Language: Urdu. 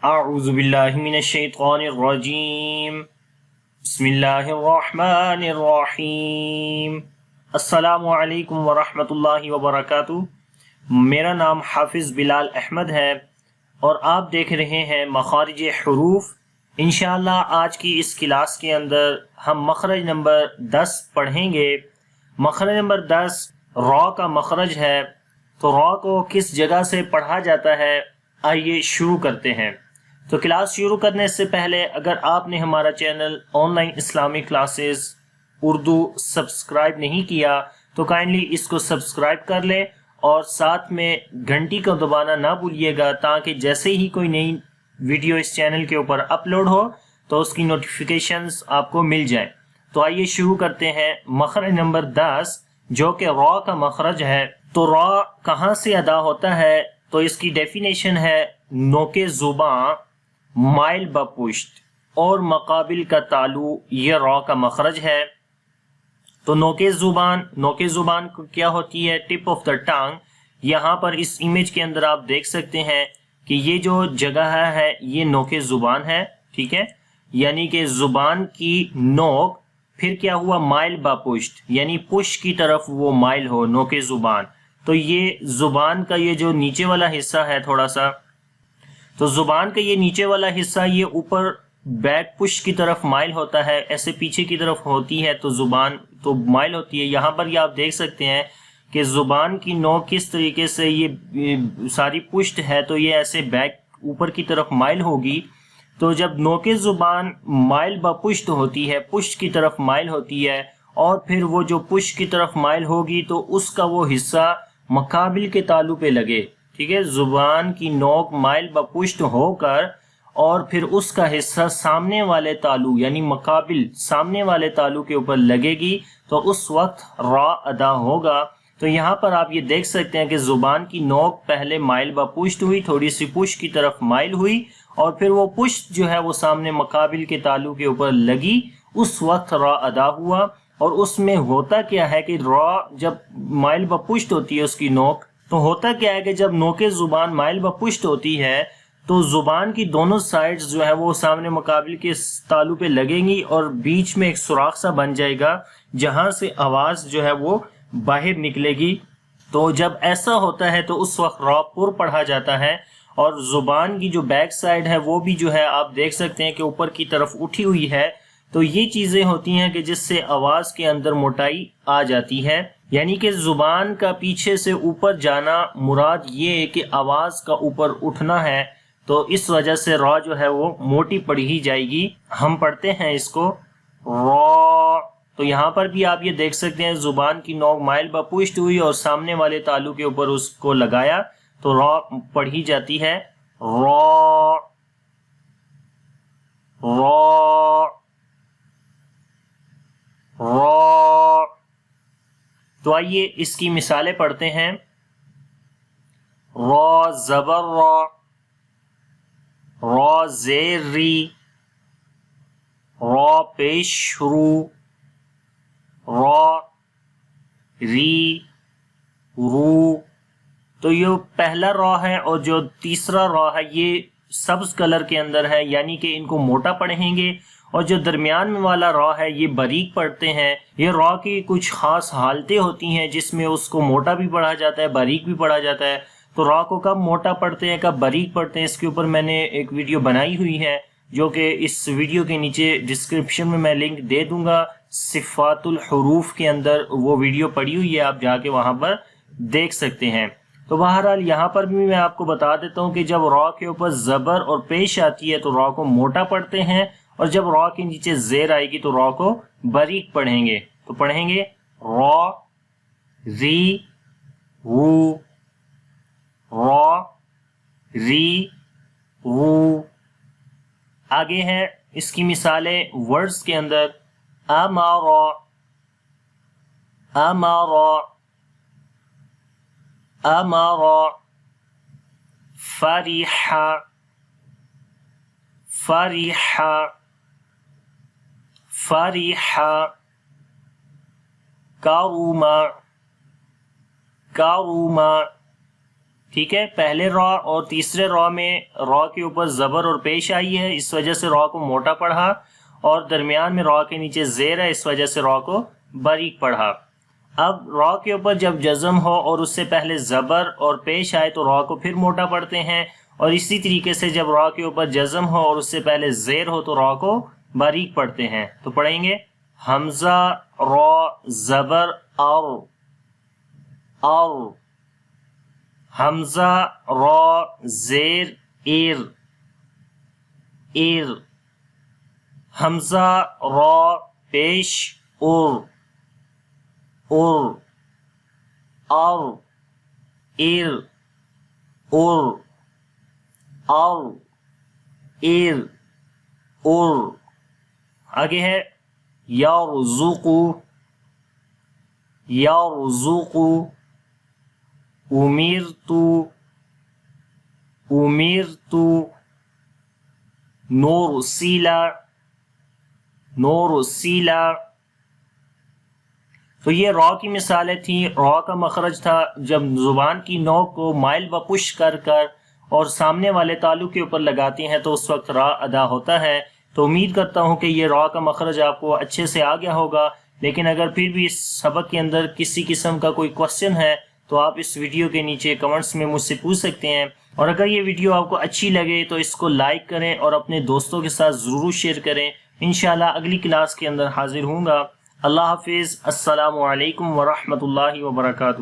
اعوذ باللہ من الشیطان الرجیم بسم اللہ الرحمن الرحیم۔ السلام علیکم ورحمۃ اللہ وبرکاتہ۔ میرا نام حافظ بلال احمد ہے اور آپ دیکھ رہے ہیں مخارج حروف۔ انشاءاللہ آج کی اس کلاس کے اندر ہم مخرج نمبر 10 پڑھیں گے۔ مخرج نمبر 10 را کا مخرج ہے، تو را کو کس جگہ سے پڑھا جاتا ہے، آئیے شروع کرتے ہیں۔ تو کلاس شروع کرنے سے پہلے اگر آپ نے ہمارا channel on line Islamic classes Urdu subscribe نہیں کیا تو کائنڈلی اس کو سبسکرائب کر لیں اور ساتھ میں گھنٹی کو دبانا نہ بھولیے گا، تاکہ جیسے ہی کوئی نئی ویڈیو اس چینل کے اوپر اپلوڈ ہو تو اس کی نوٹیفیکیشنز آپ کو مل جائیں۔ تو آئیے شروع کرتے ہیں۔ مخرج نمبر 10 جو کہ را کا مخرج ہے، تو را کہاں سے ادا ہوتا ہے؟ تو اس کی ڈیفینیشن ہے نوک زباں مائل بپشت اور مقابل کا تالو، یہ را کا مخرج ہے۔ تو نوک زبان کو کیا ہوتی ہے؟ ٹپ آف دا ٹنگ۔ یہاں پر اس امیج کے اندر آپ دیکھ سکتے ہیں کہ یہ جو جگہ ہے یہ نوک زبان ہے، ٹھیک ہے، یعنی کہ زبان کی نوک، پھر کیا ہوا؟ مائل بپشت، یعنی پشت کی طرف وہ مائل ہو، نوک زبان۔ تو یہ زبان کا یہ جو نیچے والا حصہ ہے تھوڑا سا، تو زبان کا یہ نیچے والا حصہ یہ اوپر بیک پشت کی طرف مائل ہوتا ہے، ایسے پیچھے کی طرف ہوتی ہے تو زبان تو مائل ہوتی ہے۔ یہاں پر یہ آپ دیکھ سکتے ہیں کہ زبان کی نوک کس طریقے سے یہ ساری پشت ہے تو یہ ایسے بیک اوپر کی طرف مائل ہوگی۔ تو جب نوک زبان مائل بپشت ہوتی ہے، پشت کی طرف مائل ہوتی ہے، اور پھر وہ جو پشت کی طرف مائل ہوگی تو اس کا وہ حصہ مقابل کے تالو پہ لگے، ٹھیک ہے، زبان کی نوک مائل بپشت ہو کر اور پھر اس کا حصہ سامنے والے تالو یعنی مقابل سامنے والے تالو کے اوپر لگے گی، تو اس وقت را ادا ہوگا۔ تو یہاں پر آپ یہ دیکھ سکتے ہیں کہ زبان کی نوک پہلے مائل بپشت ہوئی، تھوڑی سی پشت کی طرف مائل ہوئی، اور پھر وہ پشت جو ہے وہ سامنے مقابل کے تالو کے اوپر لگی، اس وقت را ادا ہوا۔ اور اس میں ہوتا کیا ہے کہ را جب مائل بپشت ہوتی ہے اس کی نوک، تو ہوتا کیا ہے کہ جب نوک زبان مائل بپشت ہوتی ہے تو زبان کی دونوں سائڈز جو ہے وہ سامنے مقابل کے تالو پہ لگیں گی اور بیچ میں ایک سوراخ سا بن جائے گا جہاں سے آواز جو ہے وہ باہر نکلے گی۔ تو جب ایسا ہوتا ہے تو اس وقت را پر پڑھا جاتا ہے، اور زبان کی جو بیک سائڈ ہے وہ بھی جو ہے آپ دیکھ سکتے ہیں کہ اوپر کی طرف اٹھی ہوئی ہے۔ تو یہ چیزیں ہوتی ہیں کہ جس سے آواز کے اندر موٹائی آ جاتی ہے، یعنی کہ زبان کا پیچھے سے اوپر جانا مراد یہ ہے کہ آواز کا اوپر اٹھنا ہے، تو اس وجہ سے را جو ہے وہ موٹی پڑھی ہی جائے گی۔ ہم پڑھتے ہیں اس کو را۔ تو یہاں پر بھی آپ یہ دیکھ سکتے ہیں زبان کی نوک مائل بپشت ہوئی اور سامنے والے تالو کے اوپر اس کو لگایا تو را پڑھی جاتی ہے را را را۔ تو آئیے اس کی مثالیں پڑھتے ہیں۔ را زبر را، را زیر ری، را پیش رو، را ری رو۔ تو یہ پہلا را ہے اور جو تیسرا را ہے یہ سبز کلر کے اندر ہے، یعنی کہ ان کو موٹا پڑھیں گے، اور جو درمیان میں والا را ہے یہ باریک پڑھتے ہیں۔ یہ را کی کچھ خاص حالتیں ہوتی ہیں جس میں اس کو موٹا بھی پڑھا جاتا ہے، باریک بھی پڑھا جاتا ہے۔ تو را کو کب موٹا پڑھتے ہیں، کب باریک پڑھتے ہیں، اس کے اوپر میں نے ایک ویڈیو بنائی ہوئی ہے جو کہ اس ویڈیو کے نیچے ڈسکرپشن میں میں لنک دے دوں گا، صفات الحروف کے اندر وہ ویڈیو پڑی ہوئی ہے، آپ جا کے وہاں پر دیکھ سکتے ہیں۔ تو بہرحال یہاں پر بھی میں آپ کو بتا دیتا ہوں کہ جب را کے اوپر زبر اور پیش آتی ہے تو را کو موٹا پڑھتے ہیں، اور جب را کے نیچے زیر آئے گی تو را کو باریک پڑھیں گے۔ تو پڑھیں گے را ری رو، را ری رو۔ آگے ہے اس کی مثالیں ورڈز کے اندر، امارا امارا امارا، فرحا فرحا فرحا، کروما کروما، ٹھیک ہے، پہلے را اور تیسرے را میں را کے اوپر زبر اور پیش آئی ہے، اس وجہ سے را کو موٹا پڑھا، اور درمیان میں را کے نیچے زیر ہے، اس وجہ سے را کو باریک پڑھا۔ اب را کے اوپر جب جزم ہو اور اس سے پہلے زبر اور پیش آئے تو را کو پھر موٹا پڑھتے ہیں، اور اسی طریقے سے جب را کے اوپر جزم ہو اور اس سے پہلے زیر ہو تو را کو باریک پڑھتے ہیں۔ تو پڑھیں گے حمزہ را زبر اور حمزہ را زیر ایر حمزہ را پیش اور ایر آگے ہے یرزقو امیرتو نورسیلا۔ تو یہ را کی مثالیں تھیں۔ را کا مخرج تھا جب زبان کی نوک کو مائل و پش کر اور سامنے والے تالو کے اوپر لگاتے ہیں تو اس وقت را ادا ہوتا ہے۔ تو امید کرتا ہوں کہ یہ را کا مخرج آپ کو اچھے سے آ گیا ہوگا، لیکن اگر پھر بھی اس سبق کے اندر کسی قسم کا کوئی کوشچن ہے تو آپ اس ویڈیو کے نیچے کمنٹس میں مجھ سے پوچھ سکتے ہیں، اور اگر یہ ویڈیو آپ کو اچھی لگے تو اس کو لائک کریں اور اپنے دوستوں کے ساتھ ضرور شیئر کریں۔ انشاءاللہ اگلی کلاس کے اندر حاضر ہوں گا۔ اللہ حافظ۔ السلام علیکم ورحمۃ اللہ وبرکاتہ۔